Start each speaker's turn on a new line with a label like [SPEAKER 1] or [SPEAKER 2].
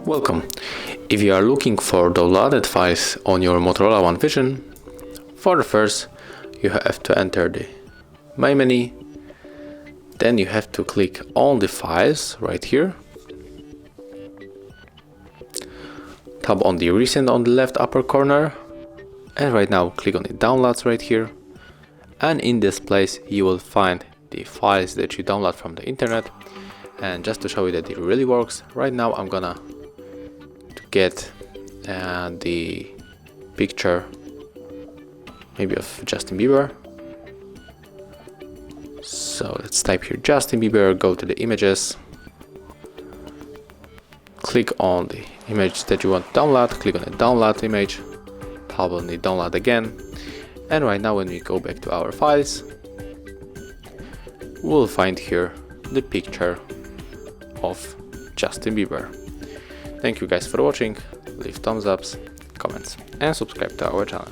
[SPEAKER 1] Welcome. If you are looking for downloaded files on your Motorola One Vision, for the first you have to enter the main menu, then you have to click on the files right here, tap on the recent on the left upper corner, and right now click on the downloads right here, and in this place you will find the files that you download from the internet. And just to show you that it really works, right now I'm gonna get the picture maybe of Justin Bieber. So let's type here Justin Bieber, go to the images, click on the image that you want to download, click on the download image, tap on the download again, and right now when we go back to our files, we'll find here the picture of Justin Bieber. Thank you guys for watching, leave thumbs ups, comments and subscribe to our channel.